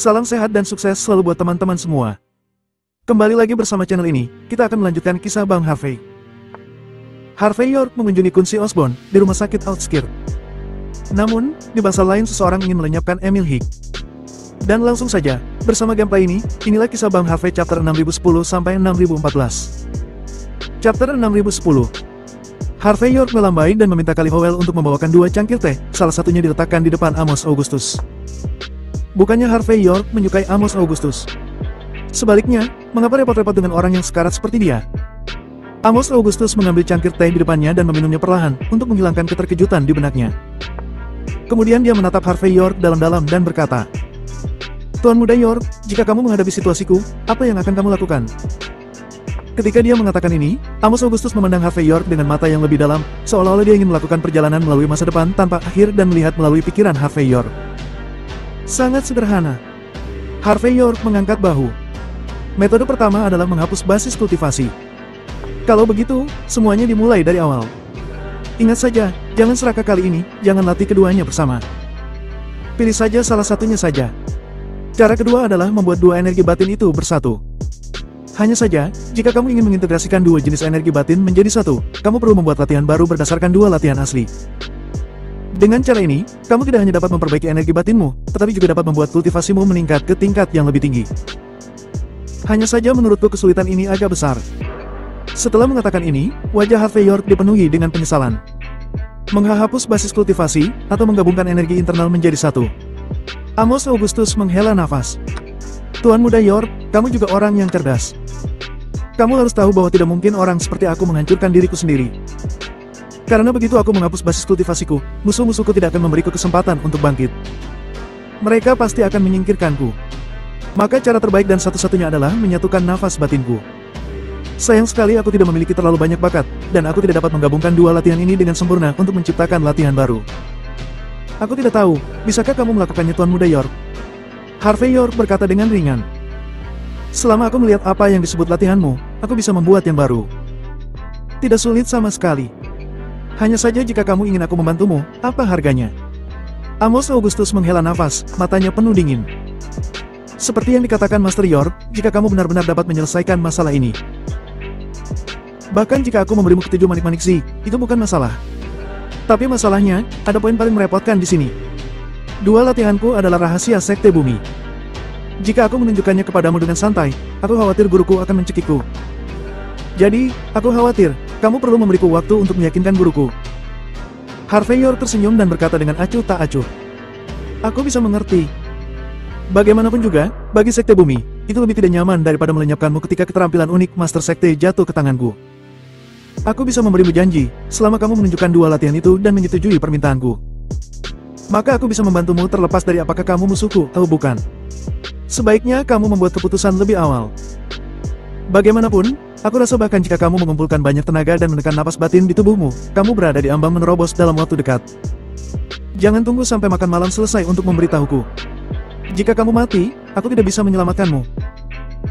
Salam sehat dan sukses selalu buat teman-teman semua. Kembali lagi bersama channel ini, kita akan melanjutkan kisah Bang Harvey. Harvey York mengunjungi Quincy Osborne di rumah sakit Outskirt. Namun, di masa lain seseorang ingin melenyapkan Emil Hick. Dan langsung saja, bersama gameplay ini, inilah kisah Bang Harvey chapter 6010 sampai 6014. Chapter 6010. Harvey York melambai dan meminta Kali Howell untuk membawakan 2 cangkir teh, salah satunya diletakkan di depan Amos Augustus. Bukannya Harvey York menyukai Amos Augustus. Sebaliknya, mengapa repot-repot dengan orang yang sekarat seperti dia? Amos Augustus mengambil cangkir teh di depannya dan meminumnya perlahan, untuk menghilangkan keterkejutan di benaknya. Kemudian dia menatap Harvey York dalam-dalam dan berkata, "Tuan Muda York, jika kamu menghadapi situasiku, apa yang akan kamu lakukan?" Ketika dia mengatakan ini, Amos Augustus memandang Harvey York dengan mata yang lebih dalam, seolah-olah dia ingin melakukan perjalanan melalui masa depan tanpa akhir dan melihat melalui pikiran Harvey York. Sangat sederhana. Harvey York mengangkat bahu. Metode pertama adalah menghapus basis kultivasi. Kalau begitu, semuanya dimulai dari awal. Ingat saja, jangan serakah kali ini, jangan latih keduanya bersama. Pilih saja salah satunya saja. Cara kedua adalah membuat 2 energi batin itu bersatu. Hanya saja, jika kamu ingin mengintegrasikan 2 jenis energi batin menjadi satu, kamu perlu membuat latihan baru berdasarkan 2 latihan asli. Dengan cara ini, kamu tidak hanya dapat memperbaiki energi batinmu, tetapi juga dapat membuat kultivasimu meningkat ke tingkat yang lebih tinggi. Hanya saja menurutku kesulitan ini agak besar. Setelah mengatakan ini, wajah Harvey York dipenuhi dengan penyesalan. Menghapus basis kultivasi, atau menggabungkan energi internal menjadi satu. Amos Augustus menghela nafas. Tuan Muda York, kamu juga orang yang cerdas. Kamu harus tahu bahwa tidak mungkin orang seperti aku menghancurkan diriku sendiri. Karena begitu aku menghapus basis kultivasiku, musuh-musuhku tidak akan memberiku kesempatan untuk bangkit. Mereka pasti akan menyingkirkanku. Maka cara terbaik dan satu-satunya adalah menyatukan nafas batinku. Sayang sekali aku tidak memiliki terlalu banyak bakat, dan aku tidak dapat menggabungkan 2 latihan ini dengan sempurna untuk menciptakan latihan baru. Aku tidak tahu, bisakah kamu melakukannya Tuan Muda York? Harvey York berkata dengan ringan. Selama aku melihat apa yang disebut latihanmu, aku bisa membuat yang baru. Tidak sulit sama sekali. Hanya saja jika kamu ingin aku membantumu, apa harganya? Amos Augustus menghela nafas, matanya penuh dingin. Seperti yang dikatakan Master York, jika kamu benar-benar dapat menyelesaikan masalah ini. Bahkan jika aku memberimu ketujuh manik-manik Z, itu bukan masalah. Tapi masalahnya, ada poin paling merepotkan di sini. 2 latihanku adalah rahasia Sekte Bumi. Jika aku menunjukkannya kepadamu dengan santai, aku khawatir guruku akan mencekikku. Jadi, aku khawatir, kamu perlu memberiku waktu untuk meyakinkan guruku. Harvey York tersenyum dan berkata dengan acuh tak acuh. Aku bisa mengerti. Bagaimanapun juga, bagi Sekte Bumi, itu lebih tidak nyaman daripada melenyapkanmu ketika keterampilan unik Master Sekte jatuh ke tanganku. Aku bisa memberimu janji, selama kamu menunjukkan 2 latihan itu dan menyetujui permintaanku. Maka aku bisa membantumu terlepas dari apakah kamu musuhku atau bukan. Sebaiknya kamu membuat keputusan lebih awal. Bagaimanapun, aku rasa bahkan jika kamu mengumpulkan banyak tenaga dan menekan napas batin di tubuhmu, kamu berada di ambang menerobos dalam waktu dekat. Jangan tunggu sampai makan malam selesai untuk memberitahuku. Jika kamu mati, aku tidak bisa menyelamatkanmu.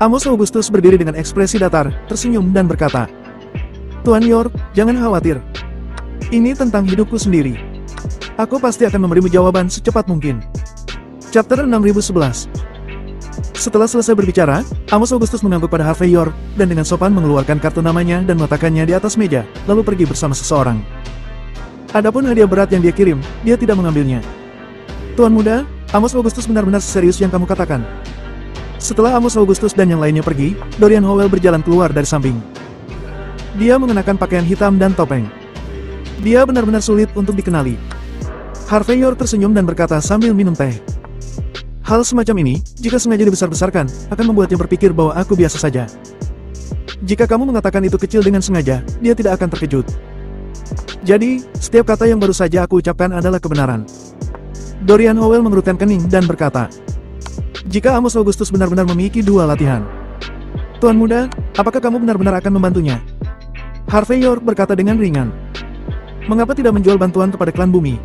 Amos Augustus berdiri dengan ekspresi datar, tersenyum dan berkata, Tuan York, jangan khawatir. Ini tentang hidupku sendiri. Aku pasti akan memberimu jawaban secepat mungkin. Chapter 6011. Setelah selesai berbicara, Amos Augustus mengangguk pada Harvey York, dan dengan sopan mengeluarkan kartu namanya dan meletakkannya di atas meja, lalu pergi bersama seseorang. Adapun hadiah berat yang dia kirim, dia tidak mengambilnya. Tuan Muda, Amos Augustus benar-benar serius yang kamu katakan. Setelah Amos Augustus dan yang lainnya pergi, Dorian Howell berjalan keluar dari samping. Dia mengenakan pakaian hitam dan topeng. Dia benar-benar sulit untuk dikenali. Harvey York tersenyum dan berkata sambil minum teh. Hal semacam ini, jika sengaja dibesar-besarkan, akan membuatnya berpikir bahwa aku biasa saja. Jika kamu mengatakan itu kecil dengan sengaja, dia tidak akan terkejut. Jadi, setiap kata yang baru saja aku ucapkan adalah kebenaran. Dorian Howell mengerutkan kening dan berkata, jika Amos Augustus benar-benar memiliki 2 latihan. Tuan Muda, apakah kamu benar-benar akan membantunya? Harvey York berkata dengan ringan. Mengapa tidak menjual bantuan kepada klan bumi?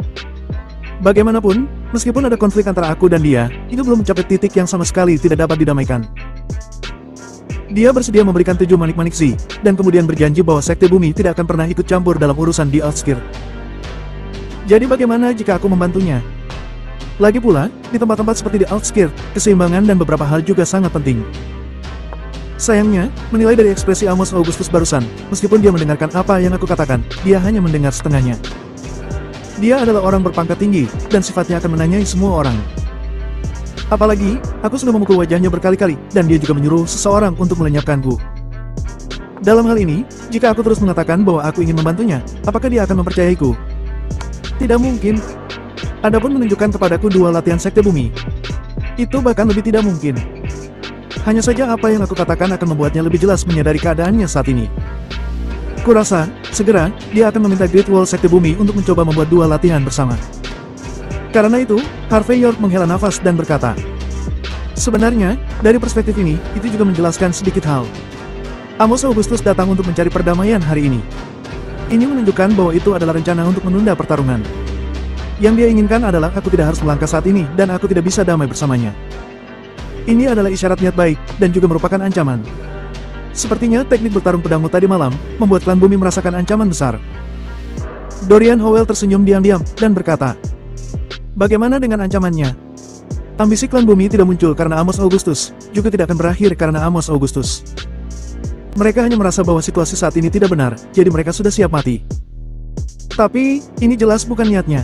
Bagaimanapun, meskipun ada konflik antara aku dan dia, itu belum mencapai titik yang sama sekali tidak dapat didamaikan. Dia bersedia memberikan 7 manik-manik Z, dan kemudian berjanji bahwa Sekte Bumi tidak akan pernah ikut campur dalam urusan di Outskirt. Jadi bagaimana jika aku membantunya? Lagi pula, di tempat-tempat seperti di outskirt, keseimbangan dan beberapa hal juga sangat penting. Sayangnya, menilai dari ekspresi Amos Augustus barusan, meskipun dia mendengarkan apa yang aku katakan, dia hanya mendengar setengahnya. Dia adalah orang berpangkat tinggi, dan sifatnya akan menanyai semua orang. Apalagi, aku sudah memukul wajahnya berkali-kali, dan dia juga menyuruh seseorang untuk melenyapkanku. Dalam hal ini, jika aku terus mengatakan bahwa aku ingin membantunya, apakah dia akan mempercayaiku? Tidak mungkin. Adapun menunjukkan kepadaku 2 latihan sekte bumi. Itu bahkan lebih tidak mungkin. Hanya saja apa yang aku katakan akan membuatnya lebih jelas menyadari keadaannya saat ini. Kurasa, segera, dia akan meminta Great Wall Sekte Bumi untuk mencoba membuat 2 latihan bersama. Karena itu, Harvey York menghela nafas dan berkata, sebenarnya, dari perspektif ini, itu juga menjelaskan sedikit hal. Amos Augustus datang untuk mencari perdamaian hari ini. Ini menunjukkan bahwa itu adalah rencana untuk menunda pertarungan. Yang dia inginkan adalah aku tidak harus melangkah saat ini dan aku tidak bisa damai bersamanya. Ini adalah isyarat niat baik dan juga merupakan ancaman. Sepertinya teknik bertarung pedangmu tadi malam membuat klan bumi merasakan ancaman besar. Dorian Howell tersenyum diam-diam dan berkata, bagaimana dengan ancamannya? Ambisi klan bumi tidak muncul karena Amos Augustus, juga tidak akan berakhir karena Amos Augustus. Mereka hanya merasa bahwa situasi saat ini tidak benar, jadi mereka sudah siap mati. Tapi, ini jelas bukan niatnya.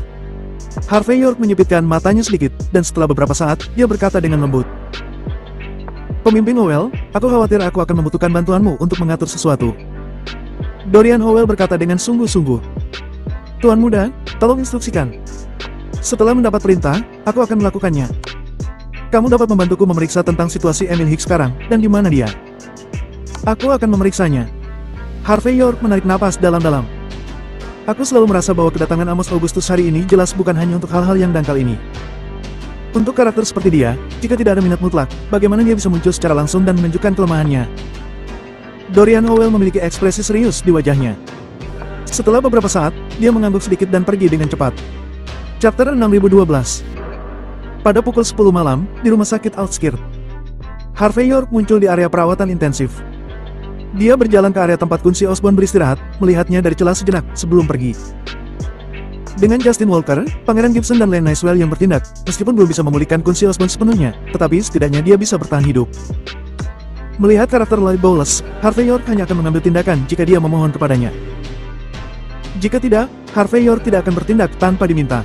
Harvey York menyipitkan matanya sedikit, dan setelah beberapa saat, dia berkata dengan lembut. Pemimpin Howell, aku khawatir aku akan membutuhkan bantuanmu untuk mengatur sesuatu. Dorian Howell berkata dengan sungguh-sungguh. Tuan muda, tolong instruksikan. Setelah mendapat perintah, aku akan melakukannya. Kamu dapat membantuku memeriksa tentang situasi Emil Hicks sekarang, dan di mana dia? Aku akan memeriksanya. Harvey York menarik napas dalam-dalam. Aku selalu merasa bahwa kedatangan Amos Augustus hari ini jelas bukan hanya untuk hal-hal yang dangkal ini. Untuk karakter seperti dia, jika tidak ada minat mutlak, bagaimana dia bisa muncul secara langsung dan menunjukkan kelemahannya? Dorian Howell memiliki ekspresi serius di wajahnya. Setelah beberapa saat, dia mengangguk sedikit dan pergi dengan cepat. Chapter 6012. Pada pukul 10 malam, di rumah sakit outskirt, Harvey York muncul di area perawatan intensif. Dia berjalan ke area tempat Quincy Osborn beristirahat, melihatnya dari celah sejenak sebelum pergi. Dengan Justin Walker, Pangeran Gibson dan Len Nicewell yang bertindak, meskipun belum bisa memulihkan Quincy Osborn sepenuhnya, tetapi setidaknya dia bisa bertahan hidup. Melihat karakter Lloyd Bowles, Harvey York hanya akan mengambil tindakan jika dia memohon kepadanya. Jika tidak, Harvey York tidak akan bertindak tanpa diminta.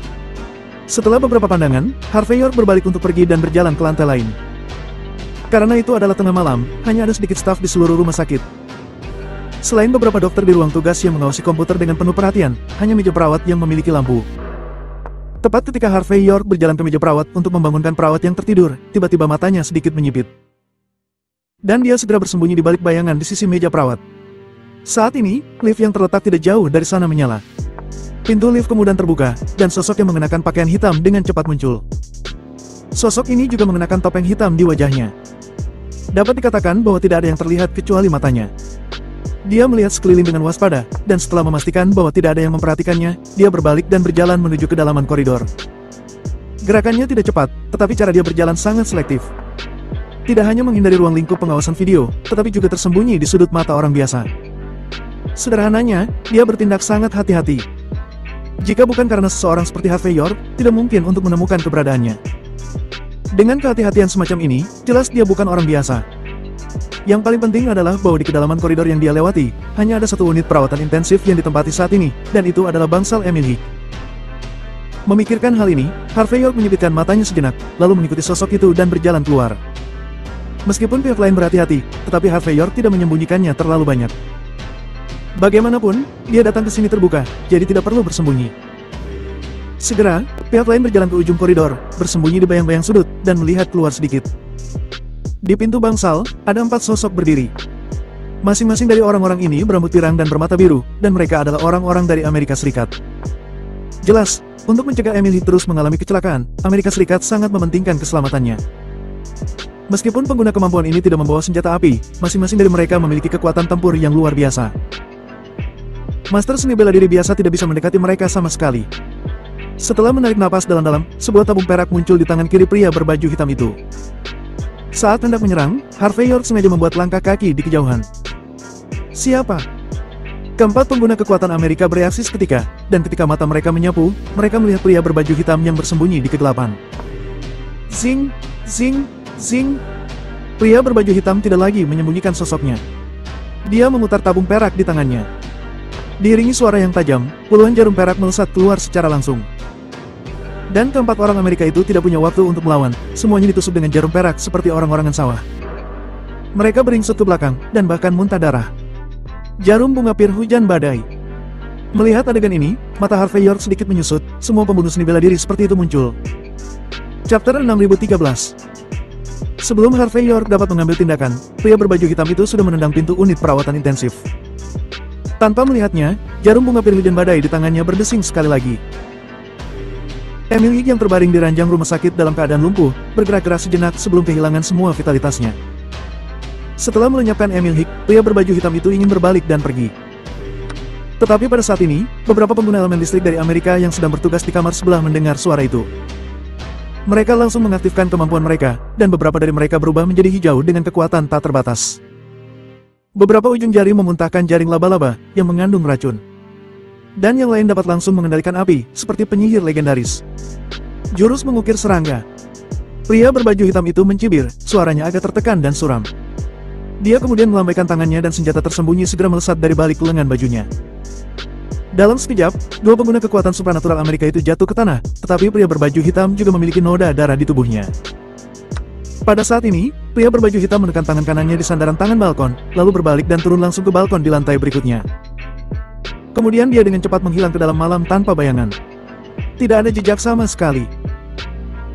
Setelah beberapa pandangan, Harvey York berbalik untuk pergi dan berjalan ke lantai lain. Karena itu adalah tengah malam, hanya ada sedikit staf di seluruh rumah sakit. Selain beberapa dokter di ruang tugas yang mengawasi komputer dengan penuh perhatian, hanya meja perawat yang memiliki lampu. Tepat ketika Harvey York berjalan ke meja perawat untuk membangunkan perawat yang tertidur, tiba-tiba matanya sedikit menyipit. Dan dia segera bersembunyi di balik bayangan di sisi meja perawat. Saat ini, lift yang terletak tidak jauh dari sana menyala. Pintu lift kemudian terbuka, dan sosok yang mengenakan pakaian hitam dengan cepat muncul. Sosok ini juga mengenakan topeng hitam di wajahnya. Dapat dikatakan bahwa tidak ada yang terlihat kecuali matanya. Dia melihat sekeliling dengan waspada, dan setelah memastikan bahwa tidak ada yang memperhatikannya, dia berbalik dan berjalan menuju kedalaman koridor. Gerakannya tidak cepat, tetapi cara dia berjalan sangat selektif. Tidak hanya menghindari ruang lingkup pengawasan video, tetapi juga tersembunyi di sudut mata orang biasa. Sederhananya, dia bertindak sangat hati-hati. Jika bukan karena seseorang seperti Harvey York, tidak mungkin untuk menemukan keberadaannya. Dengan kehati-hatian semacam ini, jelas dia bukan orang biasa. Yang paling penting adalah bahwa di kedalaman koridor yang dia lewati, hanya ada satu unit perawatan intensif yang ditempati saat ini, dan itu adalah bangsal Emil Hicks. Memikirkan hal ini, Harvey York menyipitkan matanya sejenak, lalu mengikuti sosok itu dan berjalan keluar. Meskipun pihak lain berhati-hati, tetapi Harvey York tidak menyembunyikannya terlalu banyak. Bagaimanapun, dia datang ke sini terbuka, jadi tidak perlu bersembunyi. Segera, pihak lain berjalan ke ujung koridor, bersembunyi di bayang-bayang sudut, dan melihat keluar sedikit. Di pintu bangsal, ada 4 sosok berdiri. Masing-masing dari orang-orang ini berambut pirang dan bermata biru, dan mereka adalah orang-orang dari Amerika Serikat. Jelas, untuk mencegah Emil Hicks terus mengalami kecelakaan, Amerika Serikat sangat mementingkan keselamatannya. Meskipun pengguna kemampuan ini tidak membawa senjata api, masing-masing dari mereka memiliki kekuatan tempur yang luar biasa. Master seni bela diri biasa tidak bisa mendekati mereka sama sekali. Setelah menarik napas dalam-dalam, sebuah tabung perak muncul di tangan kiri pria berbaju hitam itu. Saat hendak menyerang, Harvey York sengaja membuat langkah kaki di kejauhan. Siapa? Keempat pengguna kekuatan Amerika bereaksi seketika, dan ketika mata mereka menyapu, mereka melihat pria berbaju hitam yang bersembunyi di kegelapan. Zing, zing, zing. Pria berbaju hitam tidak lagi menyembunyikan sosoknya. Dia memutar tabung perak di tangannya. Diiringi suara yang tajam, puluhan jarum perak melesat keluar secara langsung. Dan keempat orang Amerika itu tidak punya waktu untuk melawan, semuanya ditusuk dengan jarum perak seperti orang-orangan sawah. Mereka beringsut ke belakang, dan bahkan muntah darah. Jarum bunga pir hujan badai. Melihat adegan ini, mata Harvey York sedikit menyusut, semua pembunuh seni bela diri seperti itu muncul. Chapter 6013. Sebelum Harvey York dapat mengambil tindakan, pria berbaju hitam itu sudah menendang pintu unit perawatan intensif. Tanpa melihatnya, jarum bunga pir hujan badai di tangannya berdesing sekali lagi. Emil Hick yang terbaring di ranjang rumah sakit dalam keadaan lumpuh, bergerak-gerak sejenak sebelum kehilangan semua vitalitasnya. Setelah melenyapkan Emil Hick, pria berbaju hitam itu ingin berbalik dan pergi. Tetapi pada saat ini, beberapa pengguna elemen listrik dari Amerika yang sedang bertugas di kamar sebelah mendengar suara itu. Mereka langsung mengaktifkan kemampuan mereka, dan beberapa dari mereka berubah menjadi hijau dengan kekuatan tak terbatas. Beberapa ujung jari memuntahkan jaring laba-laba yang mengandung racun. Dan yang lain dapat langsung mengendalikan api, seperti penyihir legendaris. Jurus mengukir serangga. Pria berbaju hitam itu mencibir, suaranya agak tertekan dan suram. Dia kemudian melambaikan tangannya dan senjata tersembunyi segera melesat dari balik lengan bajunya. Dalam sekejap, dua pengguna kekuatan supranatural Amerika itu jatuh ke tanah, tetapi pria berbaju hitam juga memiliki noda darah di tubuhnya. Pada saat ini, pria berbaju hitam menekan tangan kanannya di sandaran tangan balkon, lalu berbalik dan turun langsung ke balkon di lantai berikutnya. Kemudian dia dengan cepat menghilang ke dalam malam tanpa bayangan. Tidak ada jejak sama sekali.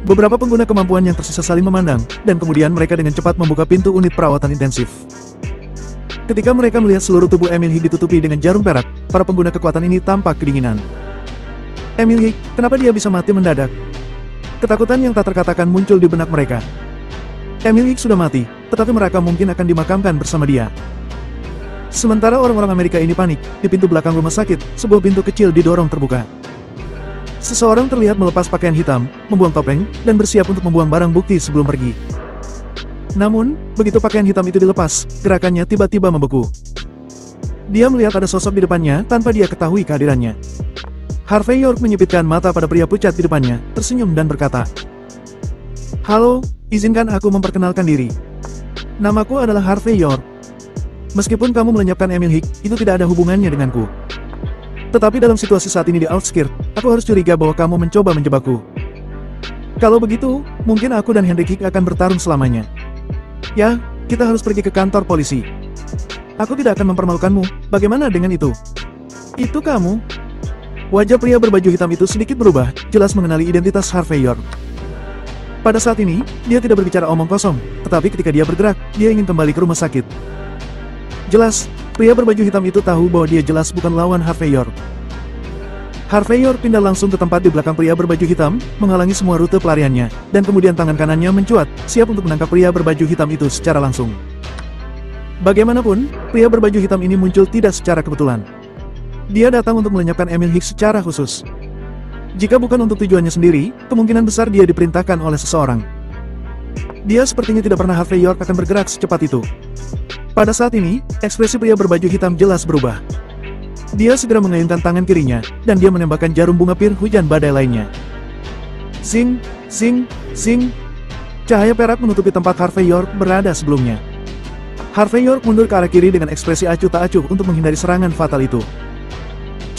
Beberapa pengguna kemampuan yang tersisa saling memandang, dan kemudian mereka dengan cepat membuka pintu unit perawatan intensif. Ketika mereka melihat seluruh tubuh Emil Hick ditutupi dengan jarum perak, para pengguna kekuatan ini tampak kedinginan. Emil Hick, kenapa dia bisa mati mendadak? Ketakutan yang tak terkatakan muncul di benak mereka. Emil Hick sudah mati, tetapi mereka mungkin akan dimakamkan bersama dia. Sementara orang-orang Amerika ini panik, di pintu belakang rumah sakit, sebuah pintu kecil didorong terbuka. Seseorang terlihat melepas pakaian hitam, membuang topeng, dan bersiap untuk membuang barang bukti sebelum pergi. Namun, begitu pakaian hitam itu dilepas, gerakannya tiba-tiba membeku. Dia melihat ada sosok di depannya tanpa dia ketahui kehadirannya. Harvey York menyipitkan mata pada pria pucat di depannya, tersenyum dan berkata, "Halo, izinkan aku memperkenalkan diri. Namaku adalah Harvey York. Meskipun kamu melenyapkan Emil Hick, itu tidak ada hubungannya denganku. Tetapi dalam situasi saat ini di Outskirt, aku harus curiga bahwa kamu mencoba menjebakku. Kalau begitu, mungkin aku dan Henry Hick akan bertarung selamanya. Ya, kita harus pergi ke kantor polisi. Aku tidak akan mempermalukanmu, bagaimana dengan itu?" "Itu kamu?" Wajah pria berbaju hitam itu sedikit berubah, jelas mengenali identitas Harvey York. Pada saat ini, dia tidak berbicara omong kosong, tetapi ketika dia bergerak, dia ingin kembali ke rumah sakit. Jelas, pria berbaju hitam itu tahu bahwa dia jelas bukan lawan Harvey York. Harvey York pindah langsung ke tempat di belakang pria berbaju hitam, menghalangi semua rute pelariannya, dan kemudian tangan kanannya mencuat, siap untuk menangkap pria berbaju hitam itu secara langsung. Bagaimanapun, pria berbaju hitam ini muncul tidak secara kebetulan. Dia datang untuk melenyapkan Emil Hick secara khusus. Jika bukan untuk tujuannya sendiri, kemungkinan besar dia diperintahkan oleh seseorang. Dia sepertinya tidak pernah Harvey York akan bergerak secepat itu. Pada saat ini, ekspresi pria berbaju hitam jelas berubah. Dia segera mengayunkan tangan kirinya, dan dia menembakkan jarum bunga pir hujan badai lainnya. Zing, zing, zing. Cahaya perak menutupi tempat Harvey York berada sebelumnya. Harvey York mundur ke arah kiri dengan ekspresi acuh tak acuh untuk menghindari serangan fatal itu.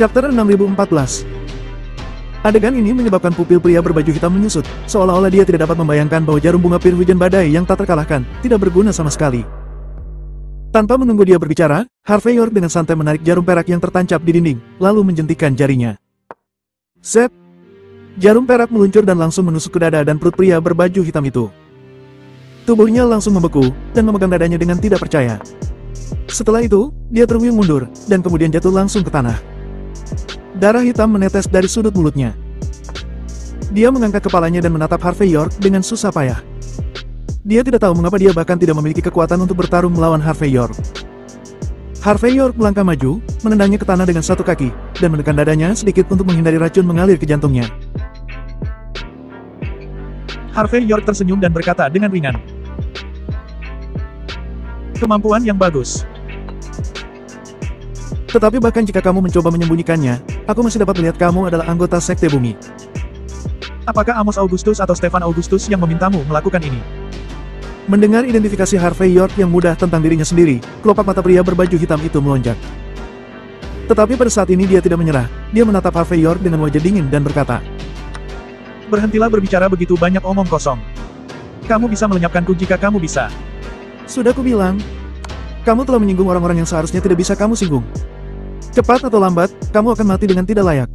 Chapter 6014. Adegan ini menyebabkan pupil pria berbaju hitam menyusut, seolah-olah dia tidak dapat membayangkan bahwa jarum bunga pir hujan badai yang tak terkalahkan, tidak berguna sama sekali. Tanpa menunggu dia berbicara, Harvey York dengan santai menarik jarum perak yang tertancap di dinding, lalu menjentikkan jarinya. Zep! Jarum perak meluncur dan langsung menusuk ke dada dan perut pria berbaju hitam itu. Tubuhnya langsung membeku, dan memegang dadanya dengan tidak percaya. Setelah itu, dia terhuyung mundur, dan kemudian jatuh langsung ke tanah. Darah hitam menetes dari sudut mulutnya. Dia mengangkat kepalanya dan menatap Harvey York dengan susah payah. Dia tidak tahu mengapa dia bahkan tidak memiliki kekuatan untuk bertarung melawan Harvey York. Harvey York melangkah maju, menendangnya ke tanah dengan satu kaki, dan menekan dadanya sedikit untuk menghindari racun mengalir ke jantungnya. Harvey York tersenyum dan berkata dengan ringan, "Kemampuan yang bagus. Tetapi bahkan jika kamu mencoba menyembunyikannya, aku masih dapat melihat kamu adalah anggota Sekte Bumi." Apakah Amos Augustus atau Stefan Augustus yang memintamu melakukan ini? Mendengar identifikasi Harvey York yang mudah tentang dirinya sendiri, kelopak mata pria berbaju hitam itu melonjak. Tetapi pada saat ini dia tidak menyerah, dia menatap Harvey York dengan wajah dingin dan berkata, "Berhentilah berbicara begitu banyak omong kosong. Kamu bisa melenyapkanku jika kamu bisa." "Sudah kubilang, kamu telah menyinggung orang-orang yang seharusnya tidak bisa kamu singgung. Cepat atau lambat, kamu akan mati dengan tidak layak."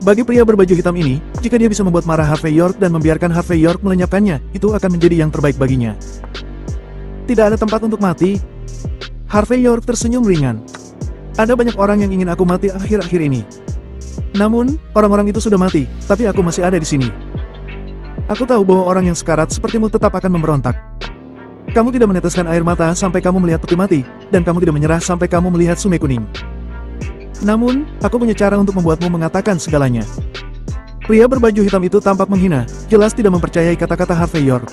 Bagi pria berbaju hitam ini, jika dia bisa membuat marah Harvey York dan membiarkan Harvey York melenyapkannya, itu akan menjadi yang terbaik baginya. Tidak ada tempat untuk mati. Harvey York tersenyum ringan. Ada banyak orang yang ingin aku mati akhir-akhir ini. Namun, orang-orang itu sudah mati, tapi aku masih ada di sini. Aku tahu bahwa orang yang sekarat sepertimu tetap akan memberontak. Kamu tidak meneteskan air mata sampai kamu melihat peti mati, dan kamu tidak menyerah sampai kamu melihat sungai kuning. Namun, aku punya cara untuk membuatmu mengatakan segalanya. Pria berbaju hitam itu tampak menghina, jelas tidak mempercayai kata-kata Harvey York.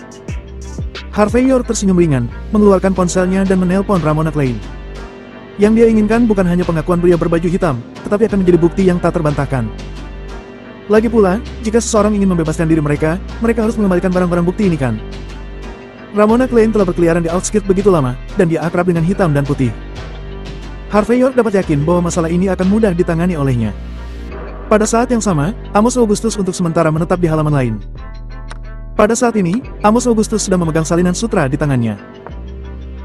Harvey York tersenyum ringan, mengeluarkan ponselnya dan menelpon Ramona Klein. Yang dia inginkan bukan hanya pengakuan pria berbaju hitam, tetapi akan menjadi bukti yang tak terbantahkan. Lagi pula, jika seseorang ingin membebaskan diri mereka harus mengembalikan barang-barang bukti ini kan. Ramona Klein telah berkeliaran di Outskirt begitu lama, dan dia akrab dengan hitam dan putih. Harvey York dapat yakin bahwa masalah ini akan mudah ditangani olehnya. Pada saat yang sama, Amos Augustus untuk sementara menetap di halaman lain. Pada saat ini, Amos Augustus sedang memegang salinan sutra di tangannya.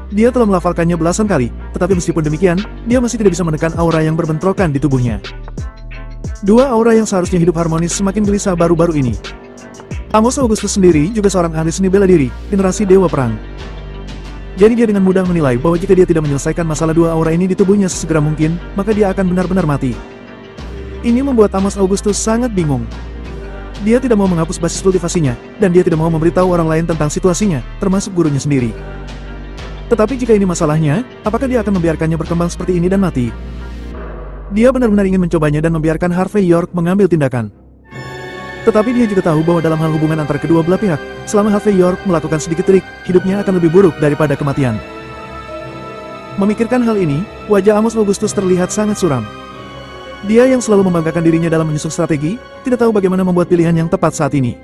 Dia telah melafalkannya belasan kali, tetapi meskipun demikian, dia masih tidak bisa menekan aura yang berbentrokan di tubuhnya. Dua aura yang seharusnya hidup harmonis semakin gelisah baru-baru ini. Amos Augustus sendiri juga seorang ahli seni bela diri, generasi Dewa Perang. Jadi dia dengan mudah menilai bahwa jika dia tidak menyelesaikan masalah dua aura ini di tubuhnya sesegera mungkin, maka dia akan benar-benar mati. Ini membuat Amos Augustus sangat bingung. Dia tidak mau menghapus basis kultivasinya, dan dia tidak mau memberitahu orang lain tentang situasinya, termasuk gurunya sendiri. Tetapi jika ini masalahnya, apakah dia akan membiarkannya berkembang seperti ini dan mati? Dia benar-benar ingin mencobanya dan membiarkan Harvey York mengambil tindakan. Tetapi dia juga tahu bahwa dalam hal hubungan antara kedua belah pihak, selama Harvey York melakukan sedikit trik, hidupnya akan lebih buruk daripada kematian. Memikirkan hal ini, wajah Amos Augustus terlihat sangat suram. Dia yang selalu membanggakan dirinya dalam menyusun strategi, tidak tahu bagaimana membuat pilihan yang tepat saat ini.